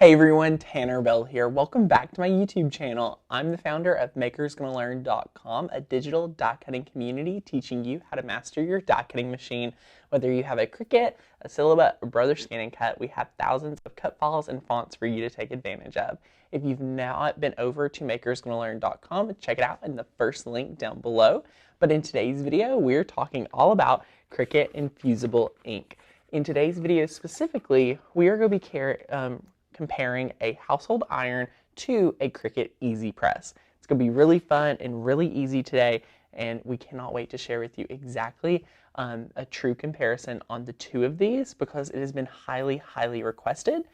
Hey everyone, Tanner Bell here. Welcome back to my YouTube channel. I'm the founder of makersgonnalearn.com, a digital die cutting community teaching you how to master your die cutting machine. Whether you have a Cricut, a Silhouette, or Brother Scan and Cut, we have thousands of cut files and fonts for you to take advantage of. If you've not been over to makersgonnalearn.com, check it out in the first link down below. But in today's video, we're talking all about Cricut Infusible Ink. In today's video specifically, we are going to be comparing a household iron to a Cricut EasyPress. It's going to be really fun and really easy today, and we cannot wait to share with you exactly a true comparison on the two of these because it has been highly requested.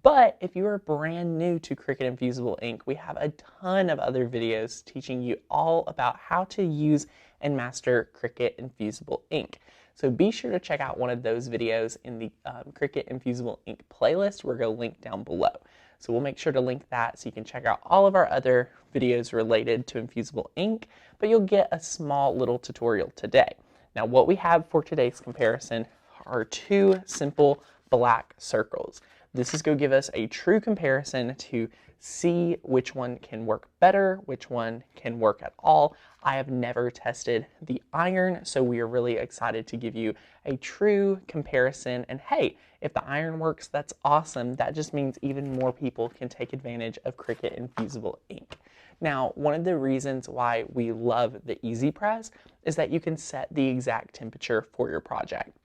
But if you are brand new to Cricut Infusible Ink, we have a ton of other videos teaching you all about how to use and master Cricut Infusible Ink. So be sure to check out one of those videos in the Cricut Infusible Ink playlist. We're going to link down below. So we'll make sure to link that so you can check out all of our other videos related to Infusible Ink, but you'll get a small little tutorial today. Now what we have for today's comparison are two simple black circles. This is going to give us a true comparison to see which one can work better, which one can work at all. I have never tested the iron, so we are really excited to give you a true comparison. And hey, if the iron works, that's awesome. That just means even more people can take advantage of Cricut Infusible Ink. Now, one of the reasons why we love the EasyPress is that you can set the exact temperature for your project.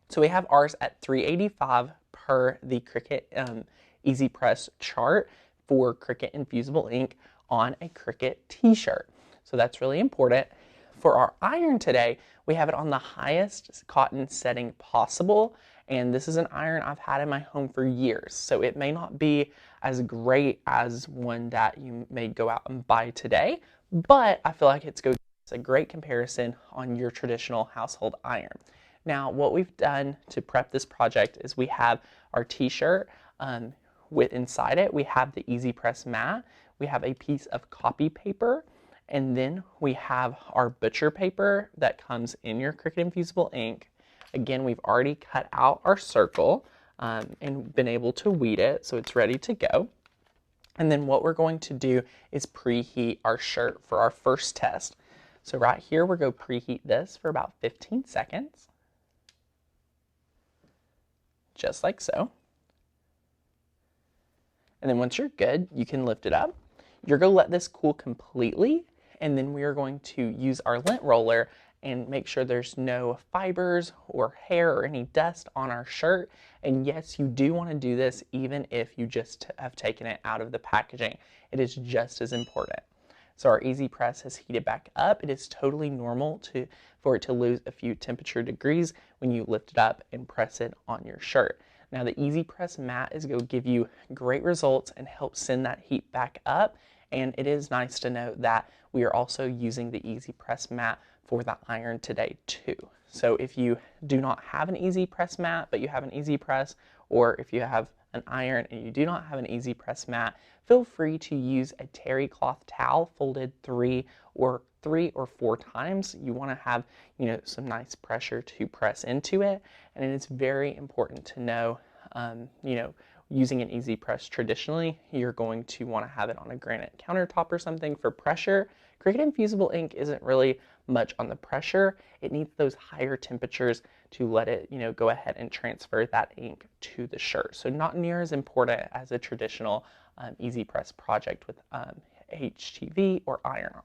So we have ours at 385 per the Cricut EasyPress chart for Cricut Infusible Ink on a Cricut t-shirt. So that's really important. For our iron today, we have it on the highest cotton setting possible. And this is an iron I've had in my home for years. So it may not be as great as one that you may go out and buy today, but I feel like it's a great comparison on your traditional household iron. Now, what we've done to prep this project is we have our t-shirt with inside it, we have the EasyPress mat, we have a piece of copy paper, and then we have our butcher paper that comes in your Cricut Infusible Ink. Again, we've already cut out our circle and been able to weed it, so it's ready to go. And then what we're going to do is preheat our shirt for our first test. So right here, we're going to preheat this for about 15 seconds. Just like so. And then once you're good, you can lift it up. You're going to let this cool completely, and then we are going to use our lint roller and make sure there's no fibers or hair or any dust on our shirt. And yes, you do want to do this even if you just have taken it out of the packaging. It is just as important. So our EasyPress has heated back up. It is totally normal for it to lose a few temperature degrees when you lift it up and press it on your shirt. Now the EasyPress mat is going to give you great results and help send that heat back up. And it is nice to note that we are also using the EasyPress mat for the iron today too. So if you do not have an EasyPress mat, but you have an EasyPress, or if you have an iron and you do not have an EasyPress mat, feel free to use a terry cloth towel folded three or four times. You want to have, some nice pressure to press into it. And it is very important to know, using an EasyPress traditionally, you're going to want to have it on a granite countertop or something for pressure. Cricut Infusible Ink isn't really much on the pressure. It needs those higher temperatures to let it, go ahead and transfer that ink to the shirt. So not near as important as a traditional EasyPress project with HTV or iron on.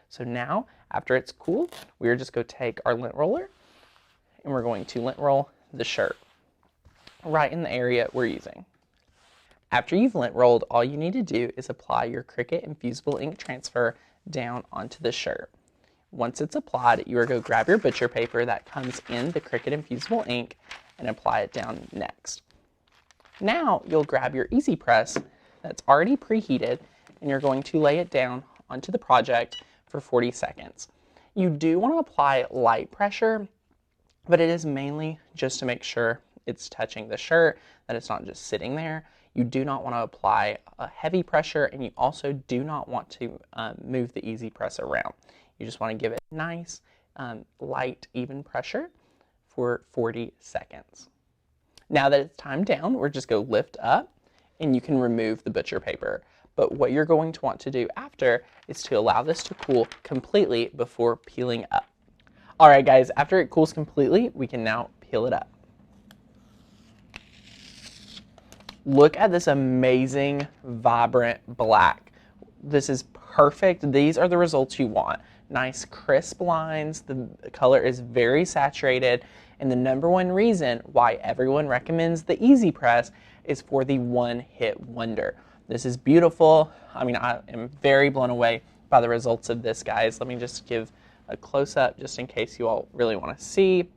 So now, after it's cooled, we're just going to take our lint roller and we're going to lint roll the shirt right in the area we're using. After you've lint rolled, all you need to do is apply your Cricut Infusible Ink transfer down onto the shirt. Once it's applied, you are going to grab your butcher paper that comes in the Cricut Infusible Ink and apply it down next. Now you'll grab your EasyPress that's already preheated and you're going to lay it down onto the project for 40 seconds. You do want to apply light pressure, but it is mainly just to make sure it's touching the shirt, that it's not just sitting there. You do not want to apply a heavy pressure, and you also do not want to move the EasyPress around. You just want to give it nice, light, even pressure for 40 seconds. Now that it's timed down, we're just going to lift up and you can remove the butcher paper. But what you're going to want to do after is to allow this to cool completely before peeling up. All right, guys, after it cools completely, we can now peel it up. Look at this amazing, vibrant black. This is perfect. These are the results you want. Nice, crisp lines. The color is very saturated. And the number one reason why everyone recommends the EasyPress is for the one-hit wonder. This is beautiful. I mean, I am very blown away by the results of this, guys. Let me just give a close-up just in case you all really want to see.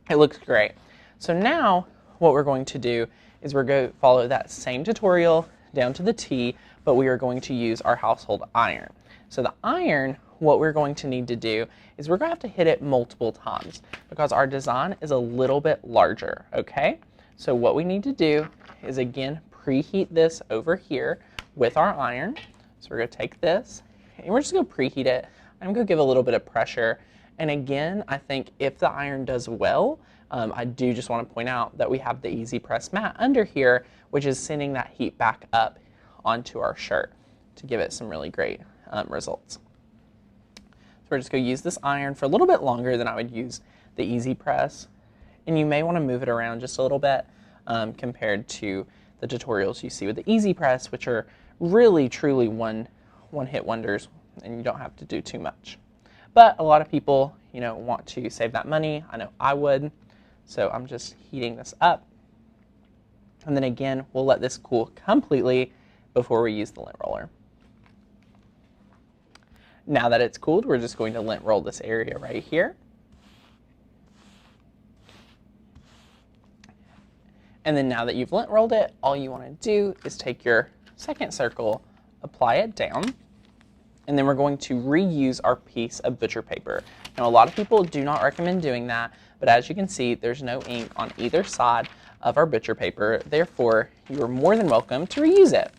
It looks great. So now what we're going to do is we're going to follow that same tutorial down to the T, but we are going to use our household iron. So the iron, what we're going to need to do is we're going to have to hit it multiple times because our design is a little bit larger, okay? So what we need to do is, again, preheat this over here with our iron. So we're going to take this and we're just going to preheat it. I'm going to give a little bit of pressure. And again, I think if the iron does well, I do just want to point out that we have the EasyPress mat under here, which is sending that heat back up onto our shirt to give it some really great results. So we're just going to use this iron for a little bit longer than I would use the EasyPress. And you may want to move it around just a little bit compared to the tutorials you see with the EasyPress, which are really, truly one-hit wonders, and you don't have to do too much. But a lot of people, you know, want to save that money. I know I would. So I'm just heating this up. And then again, we'll let this cool completely before we use the lint roller. Now that it's cooled, we're just going to lint roll this area right here. And then now that you've lint rolled it, all you want to do is take your second circle, apply it down, and then we're going to reuse our piece of butcher paper. Now, a lot of people do not recommend doing that, but as you can see, there's no ink on either side of our butcher paper. Therefore, you are more than welcome to reuse it.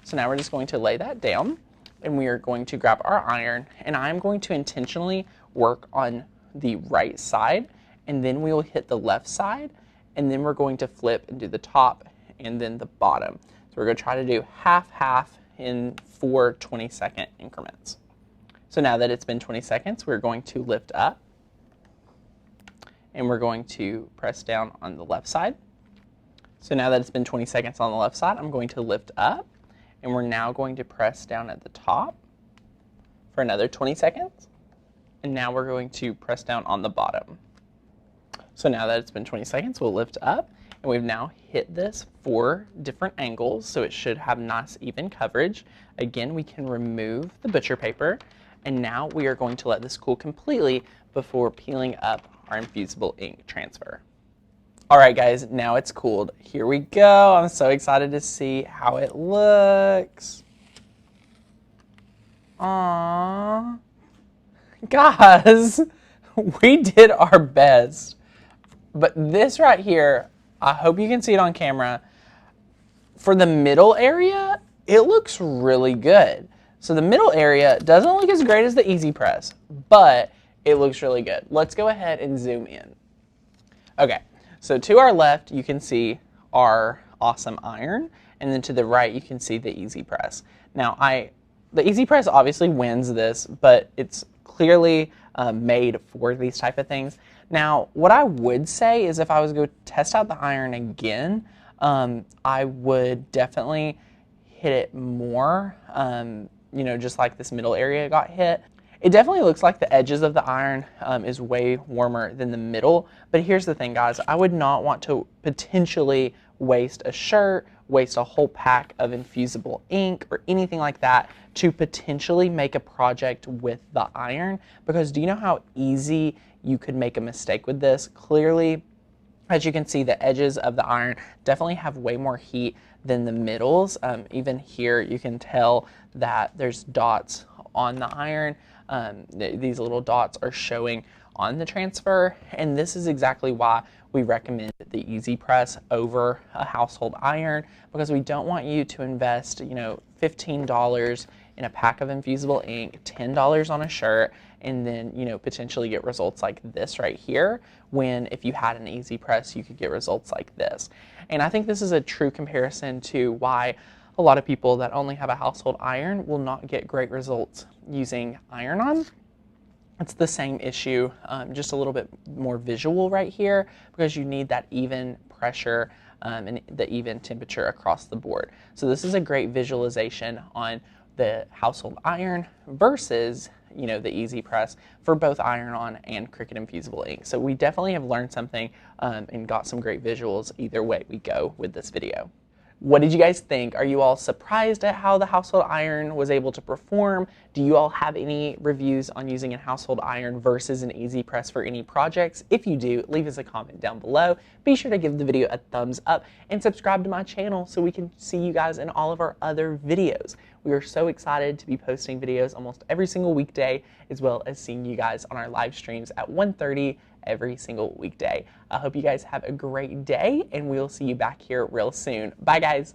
So now we're just going to lay that down, and we are going to grab our iron, and I'm going to intentionally work on the right side, and then we will hit the left side, and then we're going to flip and do the top and then the bottom. So we're going to try to do half-half in 4 20-second increments. So now that it's been 20 seconds, we're going to lift up, and we're going to press down on the left side. So now that it's been 20 seconds on the left side, I'm going to lift up, and we're now going to press down at the top for another 20 seconds. And now we're going to press down on the bottom. So now that it's been 20 seconds, we'll lift up, and we've now hit this 4 different angles, so it should have nice even coverage. Again, we can remove the butcher paper, and now we are going to let this cool completely before peeling up our infusible ink transfer. All right, guys, now it's cooled. Here we go. I'm so excited to see how it looks. Aww. Guys, we did our best. But this right here, I hope you can see it on camera. For the middle area, it looks really good. So the middle area doesn't look as great as the EasyPress, but it looks really good. Let's go ahead and zoom in. Okay, so to our left, you can see our awesome iron, and then to the right, you can see the EasyPress. Now, the EasyPress obviously wins this, but it's clearly made for these type of things. Now, what I would say is if I was going to test out the iron again, I would definitely hit it more, you know, just like this middle area got hit. It definitely looks like the edges of the iron is way warmer than the middle, but here's the thing, guys. I would not want to potentially waste a shirt, waste a whole pack of infusible ink or anything like that to potentially make a project with the iron, because do you know how easy you could make a mistake with this? Clearly, as you can see, the edges of the iron definitely have way more heat than the middles. Even here, you can tell that there's dots on the iron. These little dots are showing on the transfer, and this is exactly why we recommend the EasyPress over a household iron, because we don't want you to invest, you know, $15 in a pack of infusible ink, $10 on a shirt, and then, you know, potentially get results like this right here, when if you had an EasyPress, you could get results like this. And I think this is a true comparison to why a lot of people that only have a household iron will not get great results using iron-on. It's the same issue, just a little bit more visual right here, because you need that even pressure and the even temperature across the board. So this is a great visualization on the household iron versus, you know, the EasyPress for both iron-on and Cricut Infusible Ink. So we definitely have learned something and got some great visuals either way we go with this video. What did you guys think? Are you all surprised at how the household iron was able to perform? Do you all have any reviews on using a household iron versus an EasyPress for any projects? If you do, leave us a comment down below. Be sure to give the video a thumbs up and subscribe to my channel so we can see you guys in all of our other videos. We are so excited to be posting videos almost every single weekday, as well as seeing you guys on our live streams at 1:30 every single weekday. I hope you guys have a great day, and we'll see you back here real soon. Bye, guys.